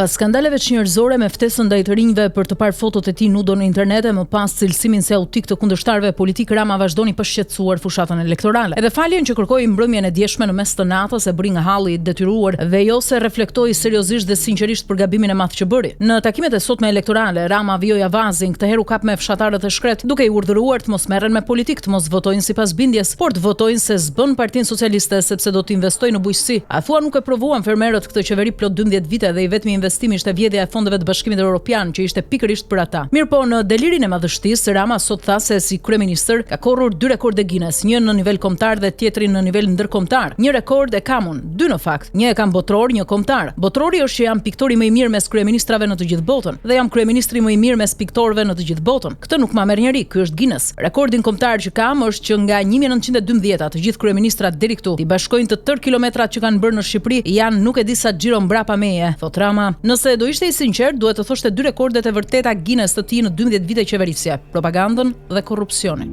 Pas skandaleve njerëzore me ftesën ndaj të rinjve për të parë fotot e tij nudo në internet e më pas cilësimin seautik të kundërshtarëve politik, Rama vazhdoni pa shqetësuar fushatën elektorale. Edhe faljen që kërkoi mbrëmjen e djeshme në mes të natës e bëri nga halli i detyruar dhe jo se reflektoi seriozisht dhe sinqerisht për gabimin e madh që bëri. Në takimet e sotme elektorale, Rama vjoi avazin, këtë herë u kap me fshatarët e shkret, duke i urdhëruar të mos merren me politik, të mos votojnë sipas bindjes, por të votojnë se s'bën Partinë Socialiste sepse do të investojnë në bujqësi. A thua nuk e provuan fermerët këtë qeveri plot 12 vite dhe i vetmi investimi ishte vjedhja e fondeve të Bashkimit Evropian, që ishte pikërisht për ata. Mirpo në delirin e madhështisë, Rama sot tha se si kryeministër ka korrur 2 rekorde Guinness, një në nivel kombëtar dhe tjetrin në nivel ndërkombëtar. Një rekord e kam unë, 2 në fakt. Një e kam botror, një kombëtar. Botrori është që jam piktori më i mirë mes kryeministrave në të gjithë botën dhe jam kryeministri më i mirë mes piktorëve në të gjithë botën. Këtë nuk ma merr njeri, ky është Guinness. Rekordin kombëtar që kam është që nga 1912 të gjithë kryeministrat deri këtu i bashkojnë të tërë kilometrat që kanë bërë në Shqipëri janë nuk e di sa xhiro mbrapa meje, thot Rama. Nëse do ishte i sinqert, duhet të thoshte 2 rekordet e vërteta Guinness të tij në 12 vite qeverisje, propagandën dhe korrupsionin.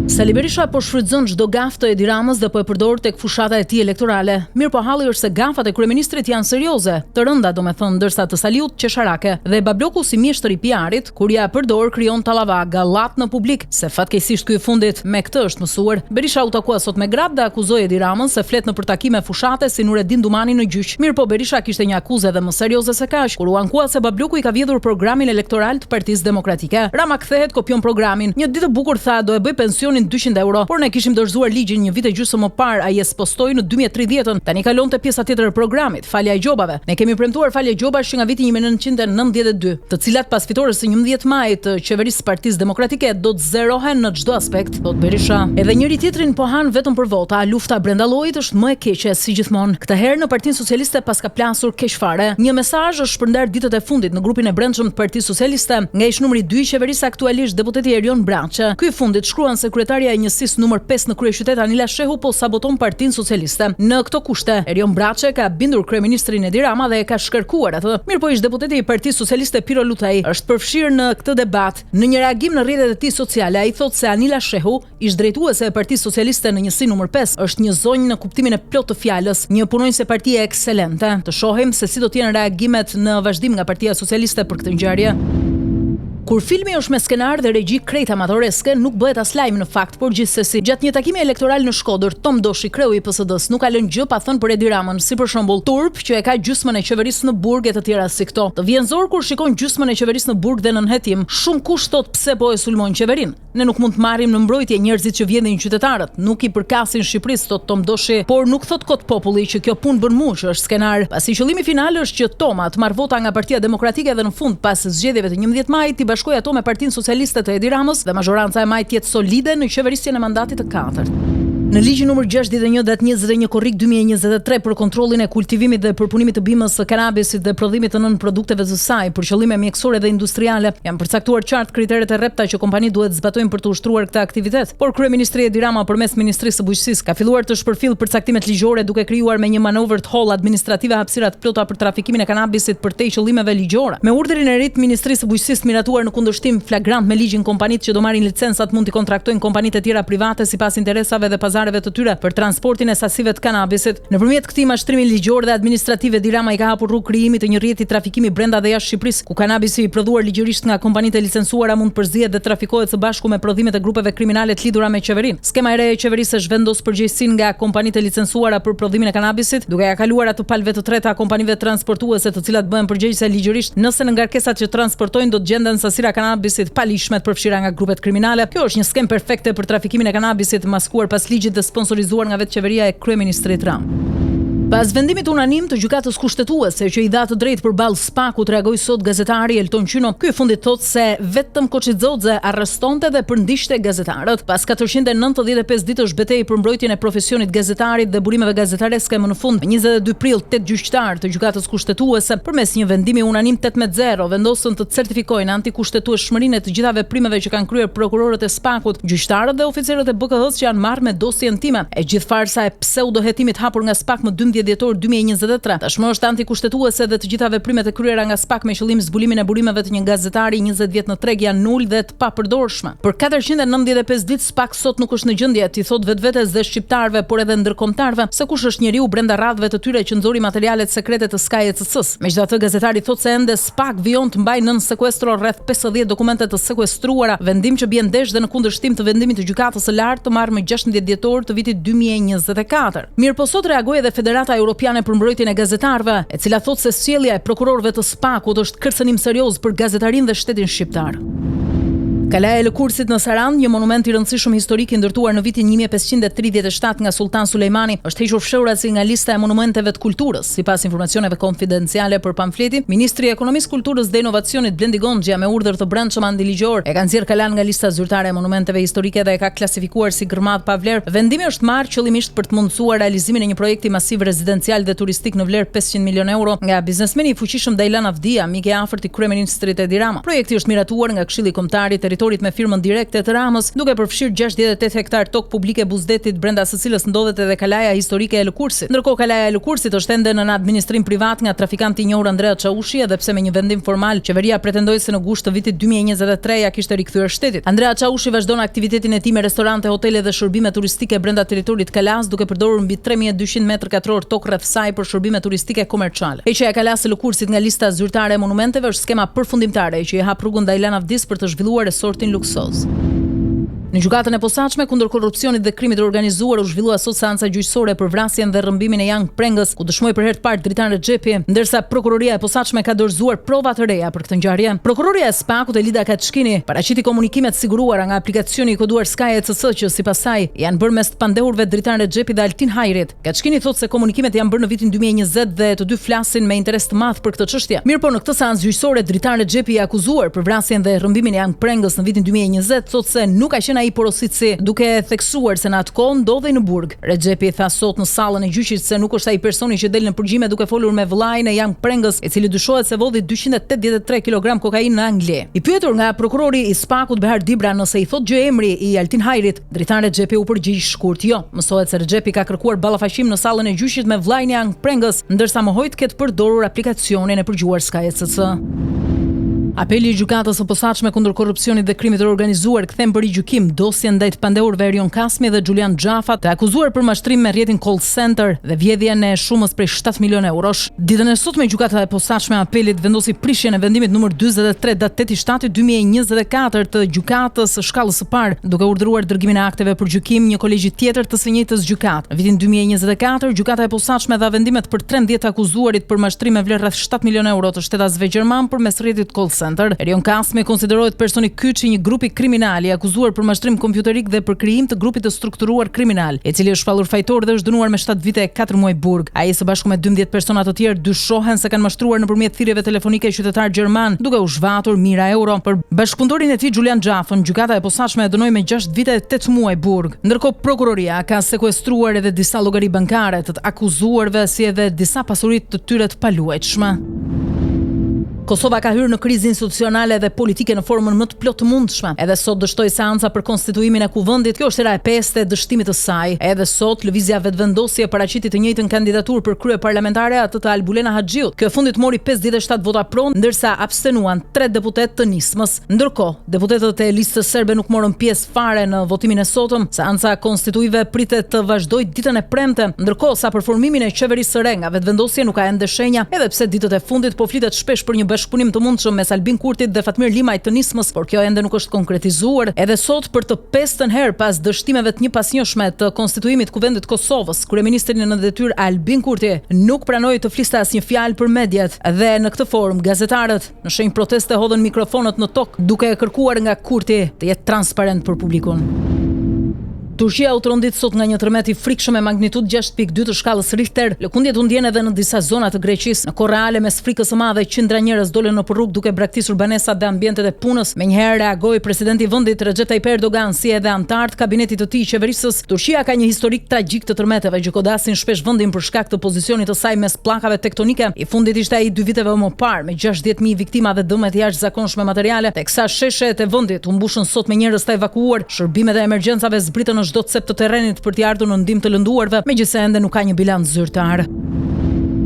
Sali Berisha po shfrytëzon çdo gaf të Edi Ramës dhe po e përdor tek fushata e tij elektorale. Mirë po halli është se gafat e kryeministrit janë serioze, të rënda domethënë, ndërsa të Saliut qesharake. Dhe babloku si mjeshtër i PR-it, kur ja përdor krijon tallava gallat në publik, se fatkeqësisht ky i fundit me këtë është mësuar. Berisha u takua sot me grap dhe akuzoi Edi Ramën se flet në përtakime fushate si Nureddin Dumani në gjyq. Mirë po Berisha kishte një akuzë edhe më serioze se kaq, kur u ankua se babloku i ka vjedhur programin elektoral të Partisë Demokratike. Rama kthehet, kopjon programin. Një ditë e bukur tha do e bëj pensionin 200 euro, por ne kishim dorëzuar ligjin një vit e gjysmë më parë, ai e spostoi në 2030-ën. Tani kalon te pjesa tjetër e programit, falja e gjobave. Ne kemi premtuar falje gjobash që nga viti 1992, të cilat pas fitores së 11 majit të qeverisë së Partisë Demokratike do të zerohen në çdo aspekt, thot Berisha. Edhe njëri tjetrin po han vetëm për vota, lufta brenda llojit është më e keqe si gjithmonë. Këtë herë në Partinë Socialiste pas ka plasur keq fare. Një mesazh është shpërndar ditët e fundit në grupin e brendshëm të Partisë Socialiste nga ish numri 2 i qeverisë aktualisht deputeti Erion Braçe. Ky i fundit shkruan sekretarja e njësisë numër 5 në kryeqytet Anila Shehu po saboton Partinë Socialiste. Në këto kushte, Erion Braçe ka bindur kryeministrin Edi Rama dhe e ka shkarkuar atë. Mirëpo ish deputeti i Partisë Socialiste Piro Lutaj është përfshirë në këtë debat. Në një reagim në rrjetet e tij sociale, ai thotë se Anila Shehu, ish drejtuese e Partisë Socialiste në njësi numër 5, është një zonjë në kuptimin e plot të fjalës, një punonjëse partie ekselente. Të shohim se si do të jenë reagimet në vazhdim nga Partia Socialiste për këtë ngjarje. Kur filmi është me skenar dhe regji krejt amatoreske, nuk bëhet as lajm në fakt, por gjithsesi, gjatë një takimi elektoral në Shkodër, Tom Doshi, kreu i PSD-s, nuk ka lënë gjë pa thënë për Edi Ramën, si për shembull turp që e ka gjysmën e qeverisë në burg e të tjera si këto. Të vjen zor kur shikon gjysmën e qeverisë në burg dhe në nënhetim. Shumë kush thot pse po e sulmojnë qeverinë. Ne nuk mund të marrim në mbrojtje njerëzit që vjedhin qytetarët, nuk i përkasin Shqipërisë, thot Tom Doshi, por nuk thot kot populli që kjo punë bën mush, është skenar. Pasi qëllimi final është që Toma të marr vota nga Partia Demokratike dhe në fund pas zgjedhjeve të 11 majit të bashkojë ato me Partinë Socialiste të Edi Ramës dhe mazhoranca e majt jetë solide në qeverisjen e mandatit të 4. Në ligjin numër 61/21 korrik 2023 për kontrollin e kultivimit dhe përpunimit të bimës së kanabisit dhe prodhimit të nën produkteve të saj për qëllime mjekësore dhe industriale, janë përcaktuar qartë kriteret e rrepta që kompanitë duhet zbatojnë për të ushtruar këtë aktivitet. Por kryeministri Edi Rama përmes Ministrisë së Bujqësisë ka filluar të shpërfillë përcaktimet ligjore duke krijuar me një manovër të hollë administrative hapësira të plota për trafikimin e kanabisit për te qëllimeve ligjore. Me urdhrin e ri të Ministrisë së Bujqësisë miratuar në kundërshtim flagrant me ligjin, kompanitë që do marrin licencat mund të kontraktojnë kompanitë e tjera private sipas interesave dhe pazareve të tyre për transportin e sasive të kanabisit. Nëpërmjet këtij mashtrimi ligjor dhe administrativ, Edi Rama i ka hapur rrugë krijimit të një rrjeti trafikimi brenda dhe jashtë Shqipërisë, ku kanabisi i prodhuar ligjërisht nga kompanitë e licencuara mund përzihet dhe trafikohet së bashku me prodhimet e grupeve kriminale të lidhura me qeverinë. Skema e re e qeverisë është vendos përgjegjësinë nga kompanitë e licencuara për prodhimin e kanabisit, duke ja kaluar atë palëve të treta kompanive transportuese, të cilat bëhen përgjegjëse ligjërisht nëse në ngarkesat që transportojnë do të gjenden sasira kanabisit palishme të përfshira nga grupet kriminale. Kjo është një skem perfekte për trafikimin e kanabisit, maskuar pas ligjit dhe sponsorizuar nga vetë qeveria e kryeministrit Ramë. Pas vendimit unanim të gjykatës kushtetuese që i dha të drejtë përballë Spakut, reagoi sot gazetari Elton Qyno. Ky fundit thotë se vetëm Koçizoxe arrestonte dhe përndiqte gazetarët. Pas 495 ditësh betejë për mbrojtjen e profesionit gazetarit dhe burimeve gazetareske, më në fund, 22 prill 8 gjyqtar të gjykatës kushtetuese përmes një vendimi unanim 18-0 vendosën të certifikojnë antikushtetueshmërinë e të gjitha veprimeve që kanë kryer prokurorët e Spakut, gjyqtarët dhe oficerët e BK-s që janë marrë me dosjen time. E gjithë farsa e pseudohetimit hapur nga Spak më 12 19 dhjetor 2023. Tashmë është antikushtetuese dhe të gjitha veprimet e kryera nga SPAK me qëllim zbulimin e burimeve të një gazetari 20 vjet në treg janë nul dhe të papërdorshme. Për 495 ditë SPAK sot nuk është në gjendje t'i thotë vetvetes dhe shqiptarëve, por edhe ndërkombëtarëve se kush është njeriu brenda radhëve të tyre që nxori materialet sekrete të SKJ-s. Megjithatë, gazetari thotë se ende SPAK vijon të mbajë nën sekuestro rreth 50 dokumente të sekuestruara, vendim që bie ndesh dhe në kundërshtim të vendimit të gjykatës së lartë të marrë më 16 dhjetor të vitit 2024. Mirë po sot reagoi edhe Federata Europiane për mbrojtjen e gazetarëve, e cila thotë se sjellja e prokurorëve të SPAK-ut është kërcënim serioz për gazetarinë dhe shtetin shqiptar. Kalaja e Lëkurësit në Sarandë, një monument i rëndësishëm historik i ndërtuar në vitin 1537 nga Sultan Sulejmani, është hequr fshehurazi nga lista e monumenteve të kulturës. Sipas informacioneve konfidenciale për pamfletin, Ministri i Ekonomisë, Kulturës dhe Inovacionit Blendi Gonxhia me urdhër të brendshëm andiligjor e ka nxjerrë Kalan nga lista zyrtare e monumenteve historike dhe e ka klasifikuar si gërmadë pa vlerë. Vendimi është marrë qëllimisht për të mundësuar realizimin e një projekti masiv rezidencial dhe turistik në vlerë 500 milion euro nga biznesmeni i fuqishëm Dajlan Avdia, mik i afërt i kryeministrit Edi Rama. Projekti është miratuar nga Këshilli Kombëtar i me firmën direkte të Ramës, duke përfshirë 68 hektar tokë publike Buzdetit, brenda së cilës ndodhet edhe kalaja historike e Lëkurësit. Ndërkohë, kalaja e Lëkurësit është ende në administrim privat nga trafikanti i njohur Andrea Çaushi, edhe pse me një vendim formal, qeveria pretendoi se në gusht të vitit 2023 ja kishte rikthyer shtetit. Andrea Çaushi vazhdon aktivitetin e tij me restorante, hotele dhe shërbime turistike brenda territorit kalas, duke përdorur mbi 3200 metër katror tokë rreth saj për shërbime turistike komerciale. Heqja e kalasë së Lëkurësit nga lista zyrtare e monumenteve është skema përfundimtare që i hap rrugën Dajlan Avdis për të zhvilluar resortin luksoz. Në gjykatën e posaçme kundër korrupsionit dhe krimit të organizuar u zhvillua sot seanca gjyqësore për vrasjen dhe rrëmbimin e Young Prengës, ku dëshmoi për herë të parë Dritan Rexhepi, ndërsa prokuroria e posaçme ka dorëzuar prova të reja për këtë ngjarje. Prokuroria e SPAK-ut Elida Kaçkini paraqiti komunikimet siguruara nga aplikacioni i koduar SKJ-s që sipas saj janë bërë mes të pandehurve Dritan Rexhepi dhe Altin Hajrit. Kaçkini thotë se komunikimet janë bërë në vitin 2020 dhe të dy flasin me interes të madh për këtë çështje. Mirëpo në këtë seancë gjyqësore Dritan Rexhepi i akuzuar për vrasjen dhe rrëmbimin e Young Prengës në vitin 2020 thotë se nuk ka ai porositësi, duke theksuar se në atë kohë ndodhej në burg. Rexhepi tha sot në sallën e gjyqit se nuk është ai personi që del në përgjime duke folur me vëllain e Young Prengës, i cili dyshohet se vodhi 283 kg kokainë në Angli. I pyetur nga prokurori i SPAK-ut Behar Dibra nëse i thot gjë emri i Altin Hajrit, Dritan Rexhepi u përgjigj shkurt jo. Mësohet se Rexhepi ka kërkuar ballafaqim në sallën e gjyqit me vllain e Young Prengës, ndërsa mohoi të ketë përdorur aplikacionin e përgjuar SKJ-s. Apeli i gjykatës së posaçme kundër korrupsionit dhe krimit të organizuar kthen për gjykim dosjen ndaj të pandehurve Erion Kasmi dhe Julian Xhafa, të akuzuar për mashtrim me rrjetin call center dhe vjedhjen e shumës prej 7 milion eurosh. Ditën e sotme gjykata e posaçme e apelit vendosi prishjen e vendimit numër 43 datë 8 shtatit 2024 të gjykatës së shkallës së parë, duke urdhëruar dërgimin e akteve për gjykim një kolegji tjetër të së njëjtës gjykate. Në vitin 2024 gjykata e posaçme dha vendimet për 13 akuzuarit për mashtrim me vlerë rreth 7 milion euro të shtetasve gjerman përmes rrjetit call center. Erion Kasmi konsiderohet personi kyç i një grupi kriminal i akuzuar për mashtrim kompjuterik dhe për krijim të grupit të strukturuar kriminal, i cili është shpallur fajtor dhe është dënuar me 7 vite e 4 muaj burg. Ai së bashku me 12 persona të tjerë dyshohen se kanë mashtruar nëpërmjet thirrjeve telefonike qytetar gjerman, duke u zhvatur mijëra euro. Për bashkëpunëtorin e tij Julian Xhafën, gjykata e posaçme e dënoi me 6 vite e 8 muaj burg. Ndërkohë prokuroria ka sekuestruar edhe disa llogari bankare të akuzuarve, si edhe disa pasuri të tyre të paluajtshme. Kosova ka hyrë në krizë institucionale dhe politike në formën më të plotë mundshme. Edhe sot dështoi seanca për konstituimin e kuvendit. Kjo është era e 5 e dështimit të saj. Edhe sot lëvizja vetvendosje paraqiti të njëjtën kandidaturë për krye parlamentare, atë të Albulena Haxhiut. Kjo fundit mori 57 vota pro, ndërsa abstenuan 3 deputet të nismës. Ndërkohë, deputetët e listës serbe nuk morën pjesë fare në votimin e sotëm. Seanca konstituive pritet të vazhdojë ditën e premte. Ndërkohë, sa për formimin e qeverisë së re nga vetvendosja nuk ka ende shenja, edhe pse ditët e fundit po flitet shpesh për një bashkëpunim të mundshëm mes Albin Kurtit dhe Fatmir Limajt të nismës, por kjo ende nuk është konkretizuar. Edhe sot për të 5-ën herë pas dështimeve të njëpasnjëshme të konstituimit kuvendit të Kosovës, kryeministri në detyrë Albin Kurti nuk pranoi të fliste asnjë fjalë për mediat dhe në këtë formë gazetarët në shenjë proteste hodhën mikrofonët në tokë, duke kërkuar nga Kurti të jetë transparent për publikun. Turqia u trondit sot nga një tërmet i frikshëm me magnitudë 6.2 të shkallës Richter. Lëkundjet u ndjen edhe në disa zona të Greqisë. Në kohë reale mes frikës së madhe qindra njerëz dolën në rrugë duke braktisur banesat dhe ambientet e punës. Menjëherë reagoi presidenti i vendit Recep Tayyip Erdogan, si edhe antarët kabinetit të tij qeverisës. Turqia ka një historik tragjik të tërmeteve që godasin shpesh vendin për shkak të pozicionit të saj mes pllakave tektonike. I fundit ishte ai 2 viteve më parë me 60.000 viktima dhe dëmet jashtëzakonshme materiale, teksa sheshet e vendit u mbushën sot me njerëz të evakuuar. Shërbimet e emergjencave zbritën në çdo cep të terrenit për t'i ardhur në ndihmë të lënduarve, megjithëse ende nuk ka një bilanc zyrtar.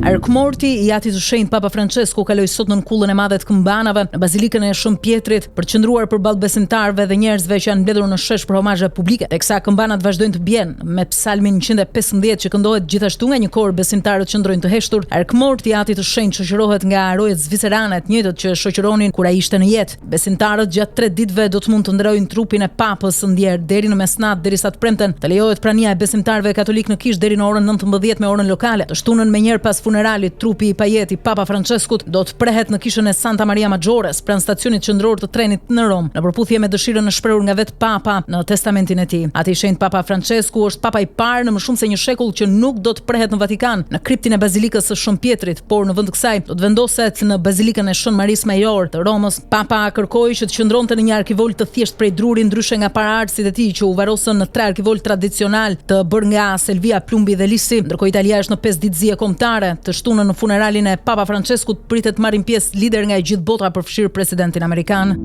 Arkmorti i atit të shenjtë Papa Francesku kaloi sot nën kullën e madhe të këmbanave në Bazilikën e Shën Pjetrit për të qëndruar përballë besimtarëve dhe njerëzve që janë mbledhur në shesh për homazhe publike. Teksa këmbanat vazhdojnë të bjenë me psalmin 115 që këndohet gjithashtu nga një kor, besimtarët qëndrojnë të heshtur. Arkmorti i atit të shenjtë shoqërohet nga rojet zvicerane të njëjtët që shoqëronin kur ai ishte në jetë. Besimtarët gjatë 3 ditëve do të mund të ndrojnë trupin e Papës ndjer deri në mesnatë derisa të premten të lejohet prania e besimtarëve katolik në Kish deri në orën 19 me orën lokale. Të shtunën me njëherë pas funeralit, trupi i pajeti Papa Franceskut do të prehet në kishën e Santa Maria Maggiore pranë stacionit qendror të trenit në Rom, në përputhje me dëshirën e shprehur nga vetë Papa në testamentin e tij. Atë i shenjtë Papa Francesku është papa i parë në më shumë se një shekull që nuk do të prehet në Vatikan, në kriptin e Bazilikës së Shën Pjetrit, por në vend të kësaj do të vendoset në Bazilikën e Shën Maris Major të Romës. Papa kërkoi që të qëndronte në një arkivol të thjeshtë prej druri, ndryshe nga paraardhësit e tij që u varrosën në 3 arkivol tradicional të bërë nga selvia, plumbi dhe lisi. Ndërkohë Italia është në 5 ditë zie kombëtare. Të shtunën në funeralin e Papa Franceskut pritet marrin pjesë lider nga e gjithë bota, përfshirë presidentin amerikan.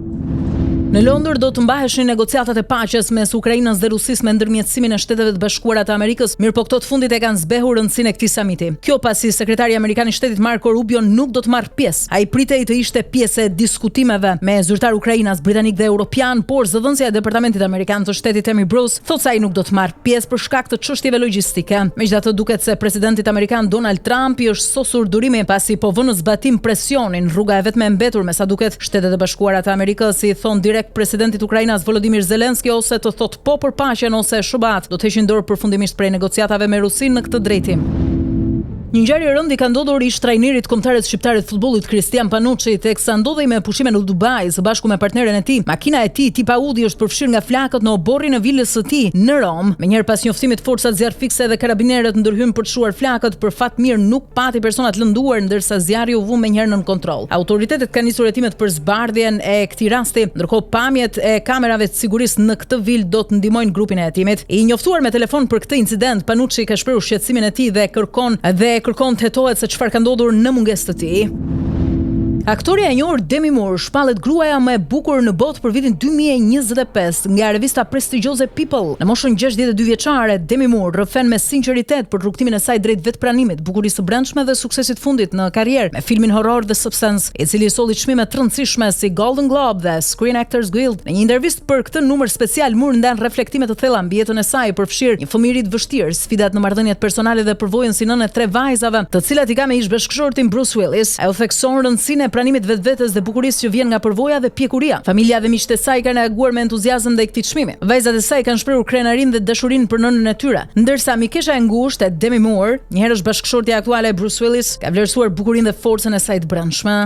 Në Londër do të mbaheshin negociatat e paqes mes Ukrainës dhe Rusisë me ndërmjetësimin e Shteteve të Bashkuara të Amerikës, mirë po këto të fundit e kanë zbehur rëndësinë e këtij samiti. Kjo pasi sekretari amerikan i shtetit Marco Rubio nuk do të marrë pjesë. Ai pritej të ishte pjesë e diskutimeve me zyrtar ukrainas, britanik dhe europian, por zëdhënësja e departamentit amerikan të shtetit Tammy Bruce thotë se ai nuk do të marrë pjesë për shkak të çështjeve logjistike. Megjithatë duket se presidentit amerikan Donald Trump i është sosur durimi pasi po vënë në zbatim presionin. Rruga e vetme e mbetur me sa duket Shtetet e Bashkuara të Amerikës i thon presidentit Ukrainas Volodymyr Zelenski ose të thot po për paqen ose shubat do të heqin dorë përfundimisht prej negociatave me Rusinë në këtë drejtim. Një ngjarje e rëndë ka ndodhur ish trajnerit kombëtar të shqiptarit të futbollit Cristian Panucci, teksa ndodhej me pushime në Dubai së bashku me partneren e tij. Makina e tij tip Audi është përfshirë nga flakët në oborrin e vilës së tij në Rom. Menjëherë pas njoftimit forcat zjarrfikse dhe karabinerët ndërhyjnë për të çuar flakët, për fat mirë nuk pati persona të lënduar ndërsa zjarri u vu menjëherë nën kontroll. Autoritetet kanë nisur hetimet për zbardhjen e këtij rasti, ndërkohë pamjet e kamerave të sigurisë në këtë vilë do të ndihmojnë grupin e hetimit. I njoftuar me telefon për këtë incident, Panucci ka shprehur shqetësimin e tij dhe kërkon të hetohet se çfarë ka ndodhur në mungesë të tij. Aktoria e njohur Demi Moore shpallet gruaja më e bukur në botë për vitin 2025 nga revista prestigjioze People. Në moshën 62 vjeçare, Demi Moore rrëfen me sinqeritet për rrugtimin e saj drejt vetpranimit, bukurisë së brendshme dhe suksesit fundit në karrierë me filmin horror The Substance, i cili solli çmime të rëndësishme si Golden Globe dhe Screen Actors Guild. Në një intervistë për këtë numër special, Moore ndan reflektime të thella mbi jetën e saj, përfshirë një fëmijë të vështirë, sfidat në marrëdhëniet personale dhe përvojën si nënë e 3 vajzave, të cilat i ka me ish bashkëshortin Bruce Willis. Ajo thekson rëndësinë pranimit vetvetes dhe bukurisë që vjen nga përvoja dhe pjekuria. Familja dhe miqtë e saj kanë reaguar me entuziazëm ndaj këtij çmimi. Vajzat e saj kanë shprehur krenarinë dhe dashurinë për nënën e tyre, ndërsa mikesha e ngushtë e Demi Moore, një herësh bashkëshortja aktuale e Bruce Willis, ka vlerësuar bukurinë dhe forcën e saj të brendshme.